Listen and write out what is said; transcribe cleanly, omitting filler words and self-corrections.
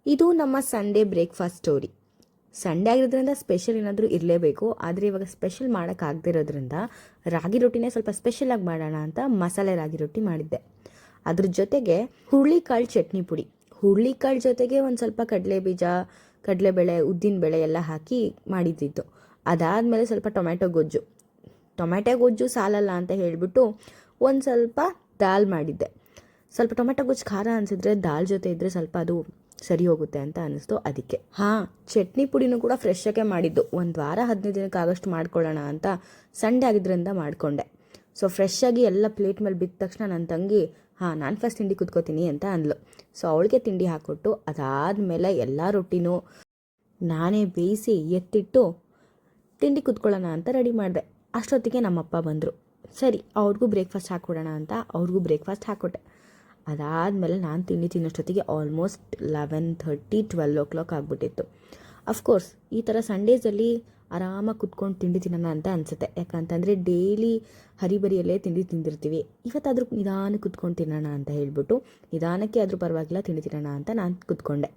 ಇದು ನಮ್ಮ Sunday breakfast story. Sunday ಆಗಿರೋದ್ರಿಂದ ಸ್ಪೆಷಲ್ ಏನಾದರೂ ಇರಲೇಬೇಕು. ಆದರೆ ಇವಾಗ ಸ್ಪೆಷಲ್ ಮಾಡೋಕ್ಕಾಗದಿರೋದ್ರಿಂದ ರಾಗಿ ರೊಟ್ಟಿನೇ ಸ್ವಲ್ಪ ಸ್ಪೆಷಲಾಗಿ ಮಾಡೋಣ ಅಂತ ಮಸಾಲೆ ರಾಗಿ ರೊಟ್ಟಿ ಮಾಡಿದ್ದೆ. ಅದ್ರ ಜೊತೆಗೆ ಹುರುಳಿಕಾಳು ಚಟ್ನಿ ಪುಡಿ, ಹುರುಳಿಕಾಳು ಜೊತೆಗೆ ಒಂದು ಸ್ವಲ್ಪ ಕಡಲೆ ಬೀಜ, ಕಡಲೆಬೇಳೆ, ಉದ್ದಿನಬೇಳೆ ಎಲ್ಲ ಹಾಕಿ ಮಾಡಿದ್ದಿತ್ತು. ಅದಾದಮೇಲೆ ಸ್ವಲ್ಪ ಟೊಮೆಟೊ ಗೊಜ್ಜು ಸಾಲಲ್ಲ ಅಂತ ಹೇಳಿಬಿಟ್ಟು ಒಂದು ಸ್ವಲ್ಪ ದಾಲ್ ಮಾಡಿದ್ದೆ. ಸ್ವಲ್ಪ ಟೊಮೆಟೊ ಗೊಜ್ಜು ಖಾರ ಅನಿಸಿದ್ರೆ ದಾಲ್ ಜೊತೆ ಇದ್ದರೆ ಸ್ವಲ್ಪ ಅದು ಸರಿ ಹೋಗುತ್ತೆ ಅಂತ ಅನ್ನಿಸ್ತು. ಅದಕ್ಕೆ ಚಟ್ನಿ ಪುಡಿನೂ ಕೂಡ ಫ್ರೆಶ್ ಆಗೇ ಮಾಡಿದ್ದು. ಒಂದು ವಾರ 15 ದಿನಕ್ಕೆ ಆಗಷ್ಟು ಮಾಡ್ಕೊಳ್ಳೋಣ ಅಂತ ಸಂಡೇ ಆಗಿದ್ರಿಂದ ಮಾಡಿಕೊಂಡೆ. ಸೊ ಫ್ರೆಶ್ ಆಗಿ ಎಲ್ಲ ಪ್ಲೇಟ್ ಮೇಲೆ ಬಿದ್ದ ತಕ್ಷಣ ನನ್ನ ತಂಗಿ ನಾನು ಫಸ್ಟ್ ತಿಂಡಿ ಕುತ್ಕೋತೀನಿ ಅಂತ ಅಂದ್ಲು. ಸೊ ಅವಳಿಗೆ ತಿಂಡಿ ಹಾಕ್ಕೊಟ್ಟು ಅದಾದಮೇಲೆ ಎಲ್ಲ ರೊಟ್ಟಿನೂ ನಾನೇ ಬೇಯಿಸಿ ಎತ್ತಿಟ್ಟು ತಿಂಡಿ ಕುತ್ಕೊಳ್ಳೋಣ ಅಂತ ರೆಡಿ ಮಾಡಿದೆ. ಅಷ್ಟೊತ್ತಿಗೆ ನಮ್ಮಪ್ಪ ಬಂದರು. ಸರಿ ಅವ್ರಿಗೂ ಬ್ರೇಕ್ಫಾಸ್ಟ್ ಹಾಕ್ಕೊಡೋಣ ಅಂತ ಅವ್ರಿಗೂ ಬ್ರೇಕ್ಫಾಸ್ಟ್ ಹಾಕ್ಕೊಟ್ಟೆ. ಅದಾದಮೇಲೆ ನಾನು ತಿಂಡಿ ತಿನ್ನೋಷ್ಟೊತ್ತಿಗೆ ಆಲ್ಮೋಸ್ಟ್ 11:30 12 o'clock ಆಗಿಬಿಟ್ಟಿತ್ತು. ಅಫ್ಕೋರ್ಸ್ ಈ ಥರ ಸಂಡೇಸಲ್ಲಿ ಆರಾಮಾಗಿ ಕುತ್ಕೊಂಡು ತಿಂಡಿ ತಿನ್ನೋಣ ಅಂತ ಅನಿಸುತ್ತೆ. ಯಾಕಂತಂದರೆ ಡೈಲಿ ಹರಿಬರಿಯಲ್ಲೇ ತಿಂಡಿ ತಿಂದಿರ್ತೀವಿ. ಇವತ್ತಾದರೂ ನಿಧಾನಕ್ಕೆ ಕುತ್ಕೊಂಡು ತಿನ್ನೋಣ ಅಂತ ಹೇಳಿಬಿಟ್ಟು ನಿಧಾನಕ್ಕೆ ಆದರೂ ಪರವಾಗಿಲ್ಲ ತಿಂಡಿ ತಿನ್ನೋಣ ಅಂತ ನಾನು ಕುತ್ಕೊಂಡೆ.